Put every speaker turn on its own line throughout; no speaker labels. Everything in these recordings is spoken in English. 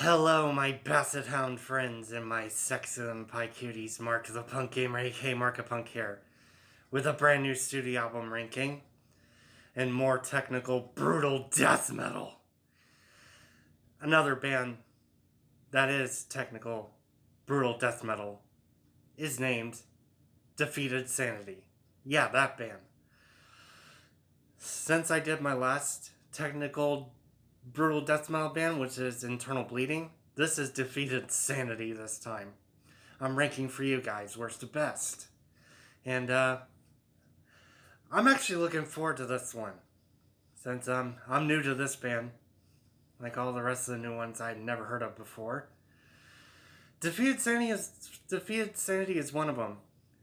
Hello, my Basset Hound friends and my sexy pie cuties. Markapunk gamer, a.k.a. Markapunk here, with a brand new studio album ranking and more technical, brutal death metal. Another band that is technical, brutal death metal is named Defeated Sanity. Yeah, that band. Since I did my last technical, brutal death metal band, which is Internal Bleeding, this is Defeated Sanity this time. I'm ranking for you guys, worst to best. And I'm actually looking forward to this one. Since I'm new to this band, like all the rest of the new ones I'd never heard of before. Defeated Sanity is one of them.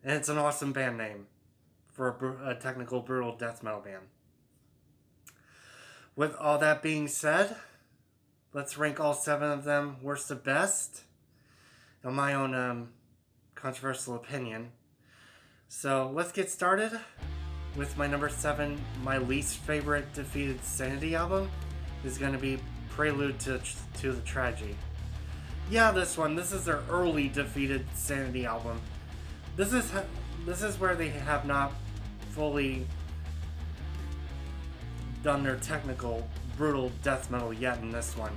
And it's an awesome band name for a technical brutal death metal band. With all that being said, let's rank all 7 of them worst to best. In my own controversial opinion. So let's get started with my number 7. My least favorite Defeated Sanity album is going to be Prelude to the Tragedy. Yeah, this one. This is their early Defeated Sanity album. This is where they have not fully done their technical brutal death metal yet in this one.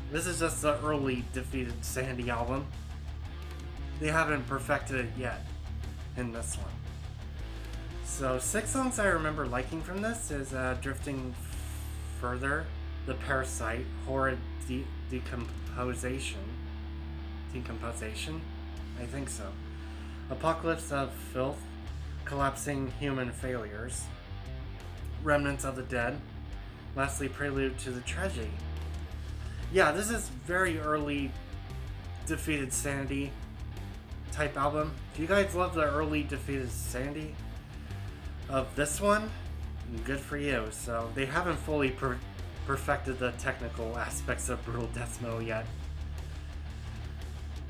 This is just the early Defeated Sanity album. They haven't perfected it yet in this one. So 6 songs I remember liking from this is Drifting Further, The Parasite, Horrid Decomposition, I think so. Apocalypse of Filth, Collapsing Human Failures, Remnants of the Dead, lastly Prelude to the Tragedy. Yeah, this is very early Defeated Sanity type album. If you guys love the early Defeated Sanity of this one, good for you. So they haven't fully perfected the technical aspects of brutal death metal yet.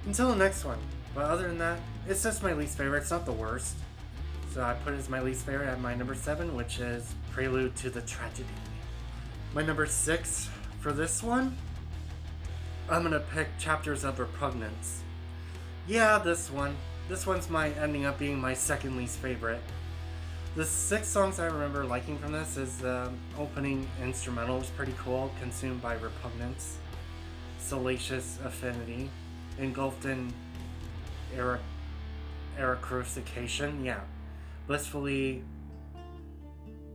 Until the next one. But other than that, it's just my least favorite. It's not the worst. So I put it as my least favorite at my number 7, which is Prelude to the Tragedy. My number 6 for this one, I'm gonna pick Chapters of Repugnance. Yeah, this one. This one's ending up being my second least favorite. The 6 songs I remember liking from this is the opening instrumental was pretty cool. Consumed by Repugnance, Salacious Affinity, Engulfed in Erecrucification. Yeah. Blissfully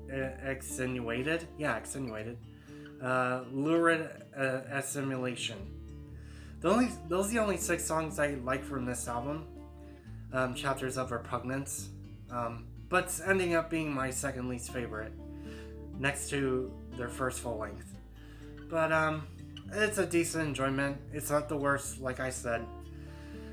Extenuated. Yeah, Extenuated. Lurid Assimilation. Those are the only 6 songs I like from this album. Chapters of Repugnance. But it's ending up being my second least favorite. Next to their first full length. But it's a decent enjoyment. It's not the worst, like I said.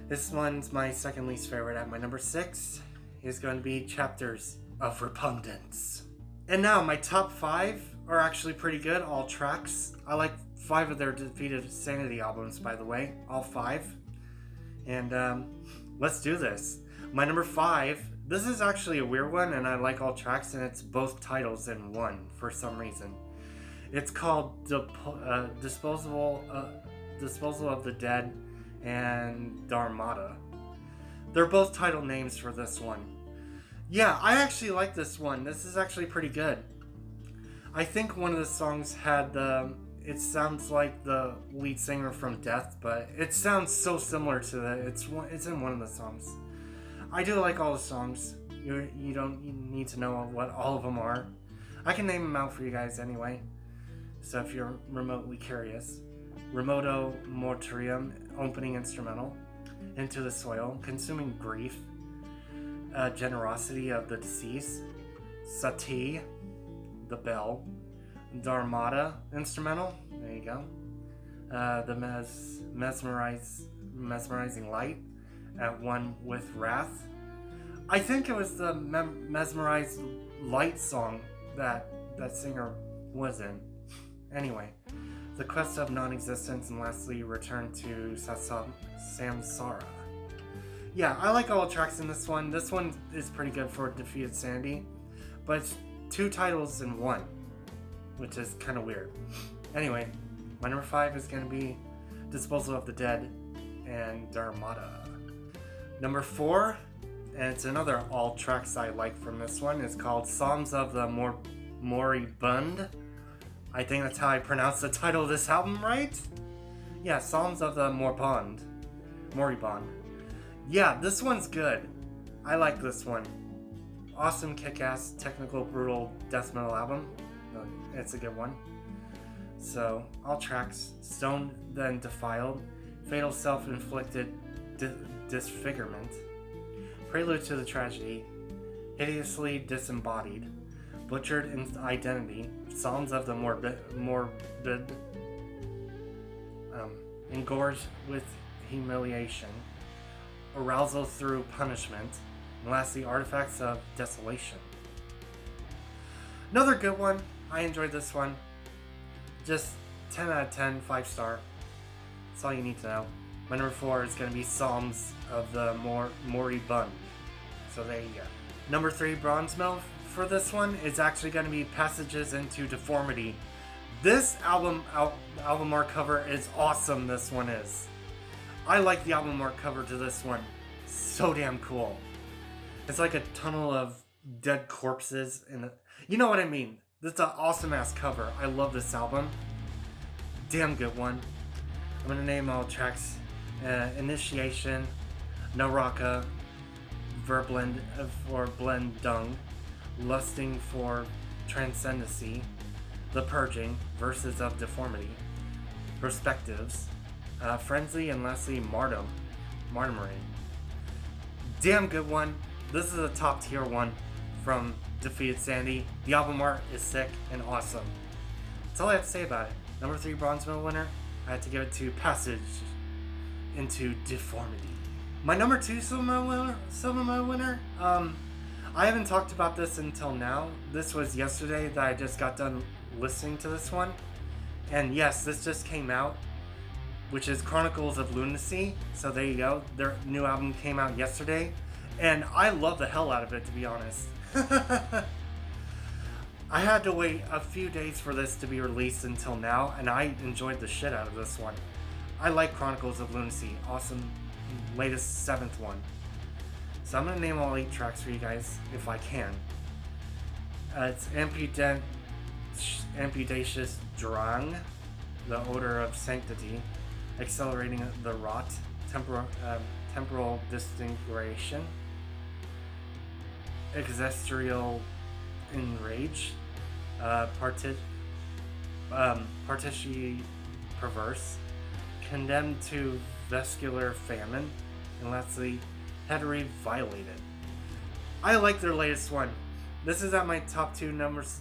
This one's my second least favorite. At my number 6 is going to be Chapters of Repugnance. And now my top 5 are actually pretty good. All tracks. I like 5 of their Defeated Sanity albums, by the way. All 5. And let's do this. My number 5. This is actually a weird one, and I like all tracks, and it's both titles in one for some reason. It's called Disposal of the Dead and Dharmata. They're both title names for this one. Yeah, I actually like this one. This is actually pretty good. I think one of the songs had it sounds like the lead singer from Death, but it sounds so similar to that. It's in one of the songs. I do like all the songs. You don't need to know what all of them are. I can name them out for you guys anyway. So if you're remotely curious. Remoto Mortuarium, opening instrumental. Into the Soil, Consuming Grief. Generosity of the Deceased. Sati, The Bell. Dharmata, instrumental. There you go. The Mesmerizing Light. At One with Wrath. I think it was the Mesmerized Light song that singer was in. Anyway, The Quest of Non-Existence, and lastly, Return to Samsara. Yeah, I like all the tracks in this one. This one is pretty good for Defeated Sanity, but it's 2 titles in one, which is kind of weird. Anyway, my number 5 is going to be Disposal of the Dead, and Dharmata. Number 4, and it's another all tracks I like from this one, it's called Psalms of the Moribund. I think that's how I pronounce the title of this album, right? Yeah, Psalms of the Moribund. Yeah, this one's good. I like this one. Awesome, kick-ass, technical, brutal death metal album. It's a good one. So, all tracks: Stoned Then Defiled, Fatal Self-Inflicted Disfigurement, Prelude to the Tragedy, Hideously Disembodied, Butchered in Identity, Psalms of the Morbid, Engorged with Humiliation, Arousal Through Punishment, and lastly, Artifacts of Desolation. Another good one. I enjoyed this one. Just 10 out of 10, 5-star. That's all you need to know. My number 4 is going to be Psalms of the Moribund. So there you go. Number 3 bronze medal for this one is actually going to be Passages into Deformity. This album art cover is awesome. This one is. I like the album art cover to this one. So damn cool. It's like a tunnel of dead corpses you know what I mean. It's an awesome ass cover. I love this album. Damn good one. I'm gonna name all tracks: Initiation, Naraka, Verblend for Blendung, Lusting for Transcendency, The Purging, Verses of Deformity, Perspectives, Frenzy, and lastly Martyring. Damn good one. This is a top tier one from Defeated Sanity. The album art is sick and awesome. That's all I have to say about it. Number 3 bronze medal winner, I had to give it to Passage into Deformity. My number 2 silver medal winner, I haven't talked about this until now. This was yesterday that I just got done listening to this one. And yes, this just came out, which is Chronicles of Lunacy. So there you go. Their new album came out yesterday. And I love the hell out of it, to be honest. I had to wait a few days for this to be released until now, and I enjoyed the shit out of this one. I like Chronicles of Lunacy. Awesome. Latest 7th one. So I'm going to name all 8 tracks for you guys, if I can. It's Amputacious Drang, The Odor of Sanctity, Accelerating the Rot, Temporal Disintegration, Exesterial Enrage, Partici Perverse, Condemned to Vascular Famine, and lastly, Heteri Violated. I like their latest one. This is at my top 2 numbers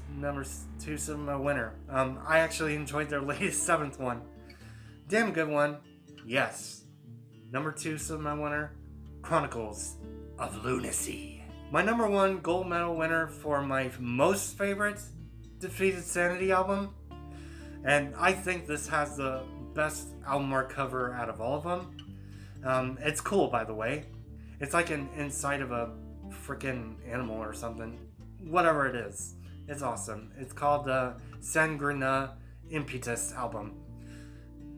2 cinema winner. I actually enjoyed their latest 7th one. Damn good one. Yes. Number 2 cinema winner, Chronicles of Lunacy. My number 1 gold medal winner for my most favorite Defeated Sanity album. And I think this has the best album art cover out of all of them. It's cool, by the way. It's like an inside of a freaking animal or something. Whatever it is. It's awesome. It's called the Sanguina Impetus album.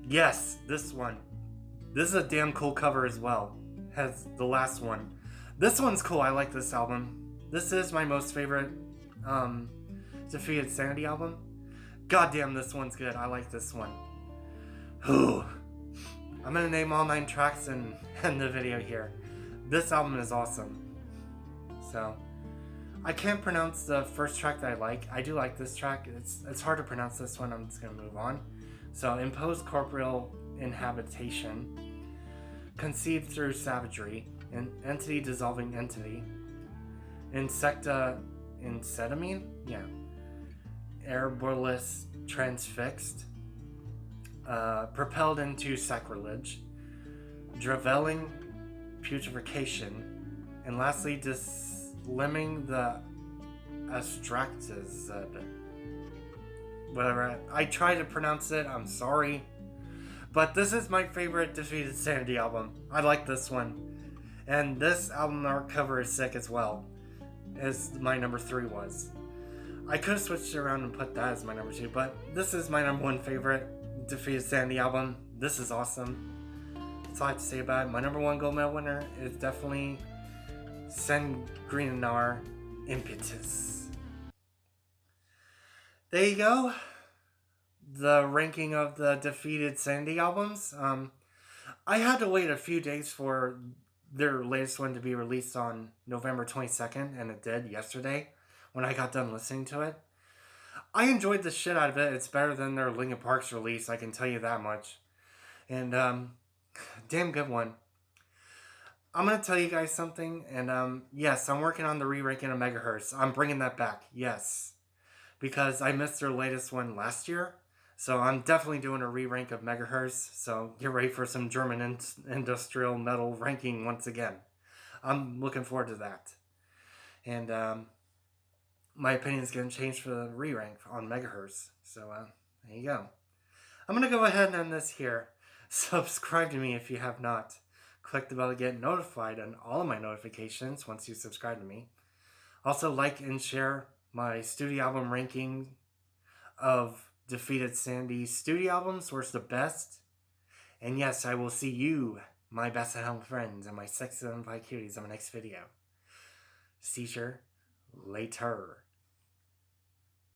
Yes, this one. This is a damn cool cover as well. Has the last one. This one's cool. I like this album. This is my most favorite Defeated Sanity album. Goddamn, this one's good. I like this one. Whew. I'm gonna name all 9 tracks and end the video here. This album is awesome. So, I can't pronounce the first track that I like. I do like this track. It's hard to pronounce this one. I'm just gonna move on. So, Imposed Corporeal Inhabitation, Conceived Through Savagery, an Entity Dissolving Entity, Insecta Incetamine, yeah, Airboreless Transfixed, Propelled into Sacrilege, Draveling Putrefaction, and lastly, Dislimming the Astraxes. Whatever, I try to pronounce it, I'm sorry. But this is my favorite Defeated Sanity album. I like this one. And this album art cover is sick as well, as my number 3 was. I could have switched it around and put that as my number 2, but this is my number 1 favorite Defeated Sanity album. this is awesome. That's all I have to say about it. My number one gold medal winner is definitely Sangrinar Impetus. There you go. The ranking of the defeated Sanity albums. I had to wait a few days for their latest one to be released on November 22nd, and it did yesterday when I got done listening to it. I enjoyed the shit out of it. It's better than their Linkin Park's release, I can tell you that much. And, damn good one. I'm gonna tell you guys something, and yes, I'm working on the re-ranking of Megahertz. I'm bringing that back, yes, because I missed their latest one last year. So I'm definitely doing a re-rank of Megahertz. So get ready for some German industrial metal ranking once again. I'm looking forward to that, and my opinion is gonna change for the re-rank on Megahertz. So there you go. I'm gonna go ahead and end this here. Subscribe to me if you have not. Click the bell to get notified on all of my notifications once you subscribe to me. Also, like and share my studio album ranking of Defeated Sandy's studio albums. Where's the best? And yes, I will see you, my best at home friends, and my sexy and cuties in my next video. See you later.